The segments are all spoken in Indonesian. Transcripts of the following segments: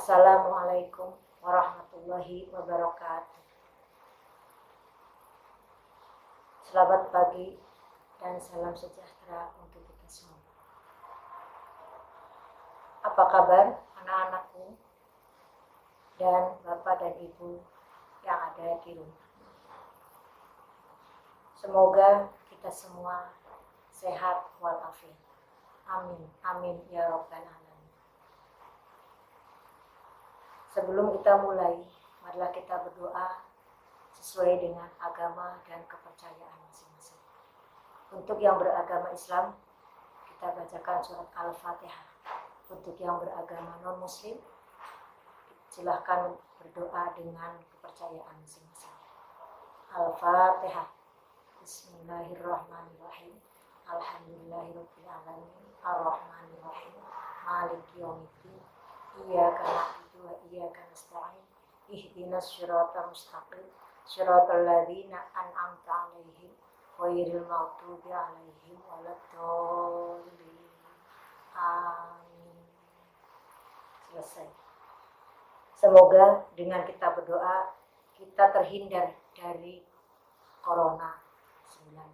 Assalamualaikum warahmatullahi wabarakatuh. Selamat pagi dan salam sejahtera untuk kita semua. Apa kabar anak-anakku dan bapak dan ibu yang ada di rumah? Semoga kita semua sehat walafiat. Amin, amin ya rabbal alamin. Sebelum kita mulai, marilah kita berdoa sesuai dengan agama dan kepercayaan masing-masing. Untuk yang beragama Islam, kita bacakan surat Al-Fatihah. Untuk yang beragama non-Muslim, silahkan berdoa dengan kepercayaan masing-masing. Al-Fatihah. Bismillahirrahmanirrahim. Alhamdulillahirabbil alamin. Arrahmanirrahim. Maliki yaumiddin. Iyyaka na'budu wa iyyaka nasta'in. Ihdinas siratal mustaqim. Siratal ladzina an'amta 'alaihim ghairil maghdubi 'alaihim waladdallin. Amin. Selesai. Semoga dengan kita berdoa kita terhindar dari Corona 19.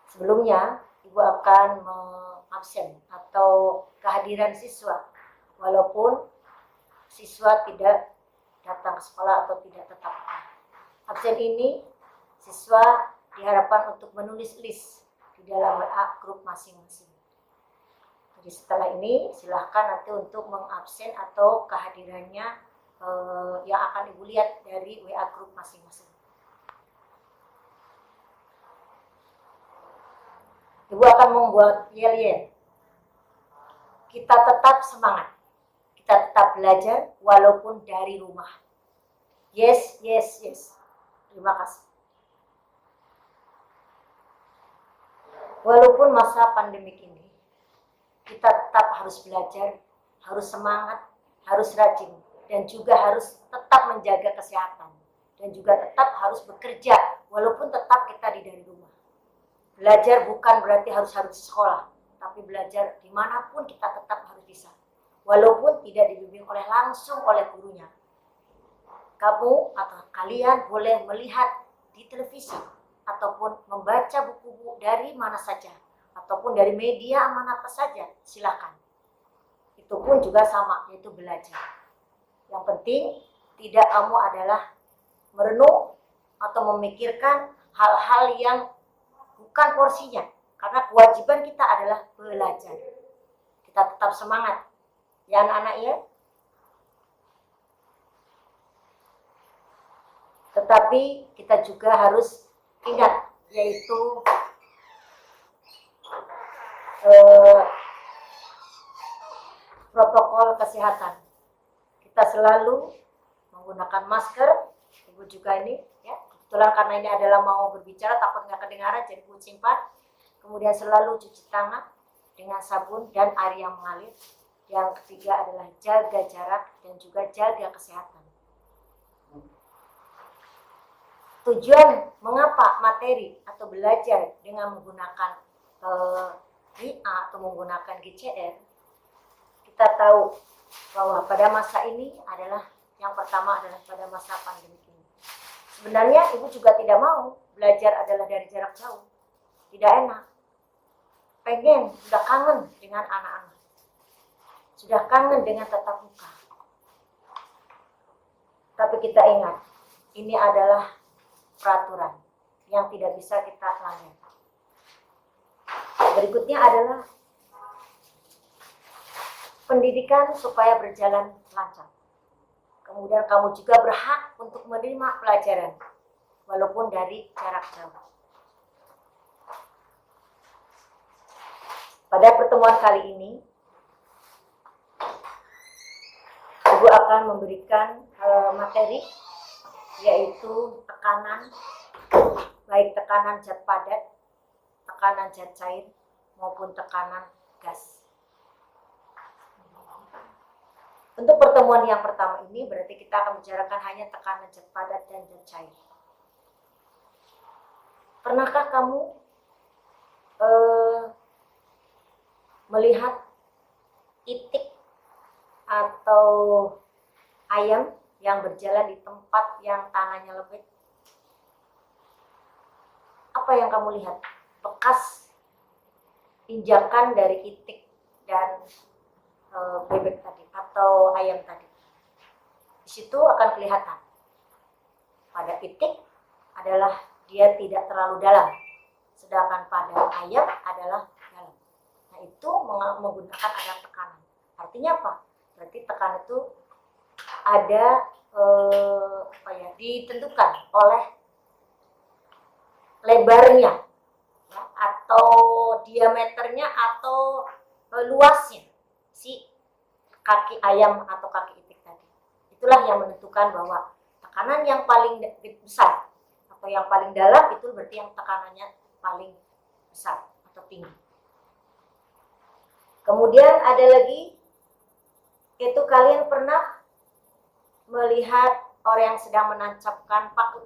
Sebelumnya, Ibu akan mengabsen atau kehadiran siswa walaupun siswa tidak datang ke sekolah atau tidak tetap. Absen ini siswa diharapkan untuk menulis list di dalam WA grup masing-masing. Jadi setelah ini silahkan nanti untuk mengabsen atau kehadirannya yang akan Ibu lihat dari WA grup masing-masing. Ibu akan membuat yel-yel. Kita tetap semangat. Kita tetap belajar walaupun dari rumah. Yes, yes, yes. Terima kasih. Walaupun masa pandemik ini, kita tetap harus belajar, harus semangat, harus rajin, dan juga harus tetap menjaga kesehatan. Dan juga tetap harus bekerja, walaupun tetap kita dari rumah. Belajar bukan berarti harus di sekolah, tapi belajar dimanapun kita tetap harus bisa. Walaupun tidak dibimbing langsung oleh gurunya. Kamu atau kalian boleh melihat di televisi, ataupun membaca buku-buku dari mana saja, ataupun dari media mana apa saja, silakan. Itu pun juga sama, yaitu belajar. Yang penting, tidak kamu adalah merenung atau memikirkan hal-hal yang bukan porsinya, karena kewajiban kita adalah belajar. Kita tetap semangat, ya anak-anak ya. Tetapi kita juga harus ingat, yaitu protokol kesehatan. Kita selalu menggunakan masker. Ibu juga ini ya. Kebetulan karena ini adalah mau berbicara takut nggak kedengaran, jadi ibu simpan. Kemudian selalu cuci tangan dengan sabun dan air yang mengalir. Yang ketiga adalah jaga jarak dan juga jaga kesehatan. Tujuan mengapa materi atau belajar dengan menggunakan IA atau menggunakan GCR, kita tahu bahwa pada masa ini adalah yang pertama adalah pada masa pandemi ini. Sebenarnya ibu juga tidak mau belajar adalah dari jarak jauh. Tidak enak. Pengen, sudah kangen dengan anak-anak. Sudah kangen dengan tatap muka. Tapi kita ingat, ini adalah peraturan yang tidak bisa kita langgar. Berikutnya adalah pendidikan supaya berjalan lancar. Kemudian kamu juga berhak untuk menerima pelajaran, walaupun dari jarak jauh. Pada pertemuan kali ini, Ibu akan memberikan materi, yaitu tekanan, baik tekanan zat padat, tekanan zat cair, maupun tekanan gas. Untuk pertemuan yang pertama ini berarti kita akan bicarakan hanya tekanan zat padat dan zat cair. Pernahkah kamu melihat itik atau ayam yang berjalan di tempat yang tanahnya lembek, apa yang kamu lihat? Bekas injakan dari itik dan bebek tadi atau ayam tadi. Di situ akan kelihatan. Pada itik adalah dia tidak terlalu dalam, sedangkan pada ayam adalah dalam. Nah, itu menggunakan ada tekanan. Artinya apa? Berarti tekanan itu ada ditentukan oleh lebarnya, ya, atau diameternya atau luasnya si kaki ayam atau kaki itik tadi. Itulah yang menentukan bahwa tekanan yang paling besar atau yang paling dalam itu berarti yang tekanannya paling besar atau tinggi. Kemudian ada lagi, itu kalian pernah melihat orang yang sedang menancapkan paku.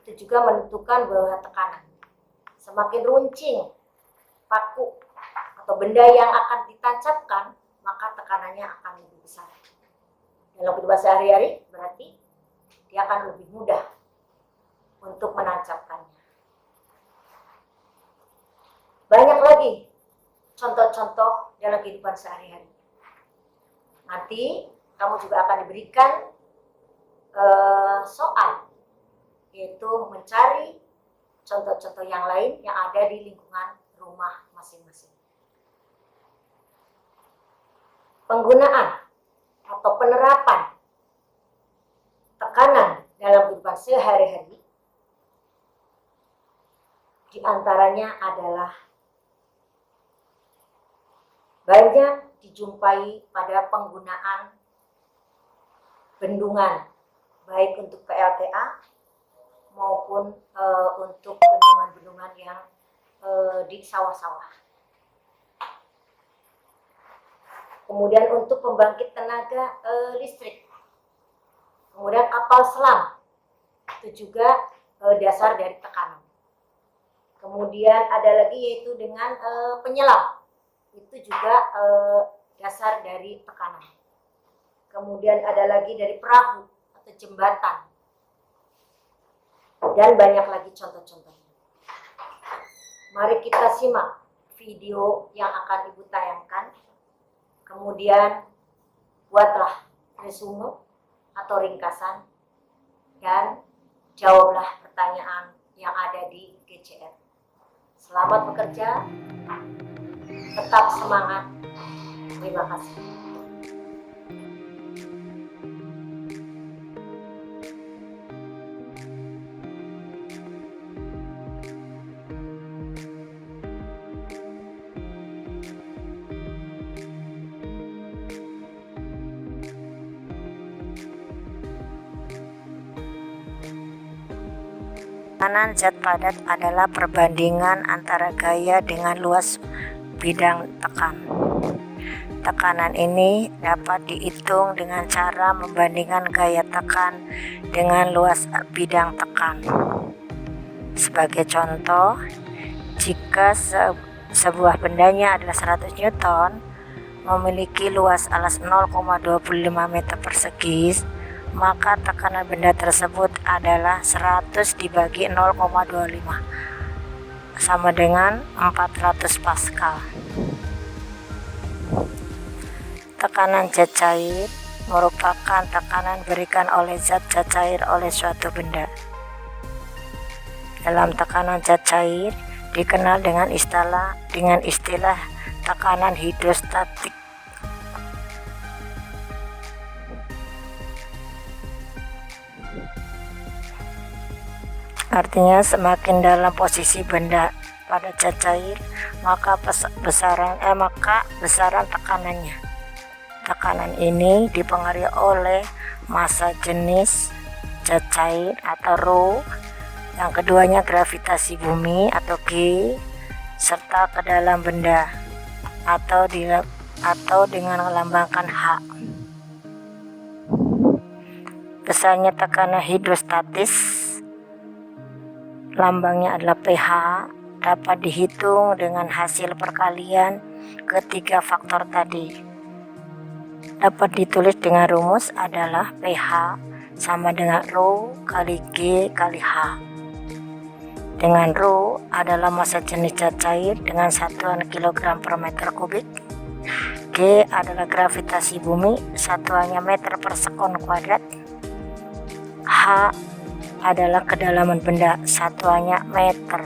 Itu juga menentukan bahwa tekanan. Semakin runcing paku atau benda yang akan ditancapkan, maka tekanannya akan lebih besar. Dalam kehidupan sehari-hari berarti dia akan lebih mudah untuk menancapkannya. Banyak lagi contoh-contoh dalam kehidupan sehari-hari. Nanti kamu juga akan diberikan soal, yaitu mencari contoh-contoh yang lain yang ada di lingkungan rumah masing-masing. Penggunaan atau penerapan tekanan dalam kehidupan sehari-hari diantaranya adalah banyak dijumpai pada penggunaan bendungan, baik untuk PLTA maupun untuk bendungan-bendungan yang di sawah-sawah. Kemudian untuk pembangkit tenaga listrik. Kemudian kapal selam, itu juga dasar dari tekanan. Kemudian ada lagi yaitu dengan penyelam, itu juga dasar dari tekanan. Kemudian ada lagi dari perahu atau jembatan, dan banyak lagi contoh-contohnya. Mari kita simak video yang akan Ibu tayangkan. Kemudian buatlah resume atau ringkasan dan jawablah pertanyaan yang ada di GCR. Selamat bekerja, tetap semangat. Terima kasih. Tekanan zat padat adalah perbandingan antara gaya dengan luas bidang tekan. Tekanan ini dapat dihitung dengan cara membandingkan gaya tekan dengan luas bidang tekan. Sebagai contoh, jika sebuah bendanya adalah 100 Newton, memiliki luas alas 0,25 meter persegi, maka tekanan benda tersebut adalah 100 dibagi 0,25 sama dengan 400 Pascal. Tekanan zat cair merupakan tekanan berikan oleh zat cair oleh suatu benda. Dalam tekanan zat cair dikenal dengan istilah tekanan hidrostatik. Artinya semakin dalam posisi benda pada zat cair, maka besaran tekanannya. Tekanan ini dipengaruhi oleh massa jenis zat cair atau rho, yang keduanya gravitasi bumi atau G, serta ke dalam benda atau dengan melambangkan H. Besarnya tekanan hidrostatis, lambangnya adalah pH, dapat dihitung dengan hasil perkalian ketiga faktor tadi. Dapat ditulis dengan rumus adalah pH sama dengan Rho kali G kali H. Dengan Rho adalah massa jenis zat cair dengan satuan kilogram per meter kubik. G adalah gravitasi bumi, satuannya meter per sekon kuadrat. H adalah kedalaman benda, satuannya meter.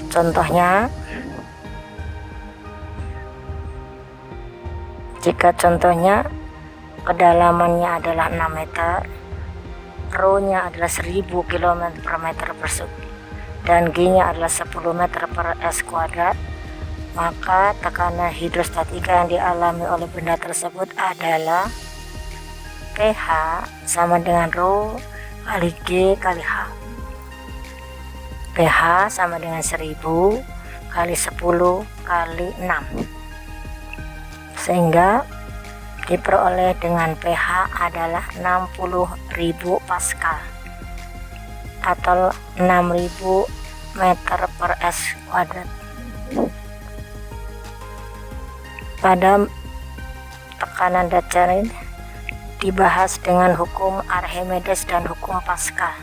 Contohnya, jika contohnya kedalamannya adalah 6 meter, Rho-nya adalah 1000 km per meter persegi, dan G-nya adalah 10 meter per S kuadrat, maka tekanan hidrostatika yang dialami oleh benda tersebut adalah pH sama dengan Rho kali G kali H. pH sama dengan 1000 kali 10 kali 6, sehingga diperoleh dengan pH adalah 60.000 Pascal atau 6000 meter per S kuadrat. Pada tekanan dasar ini dibahas dengan hukum Archimedes dan hukum Pascal.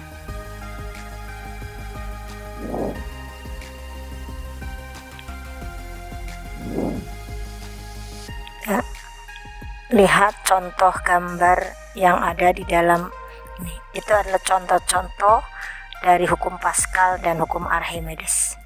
Ya, lihat contoh gambar yang ada di dalam ini. Itu adalah contoh-contoh dari hukum Pascal dan hukum Archimedes.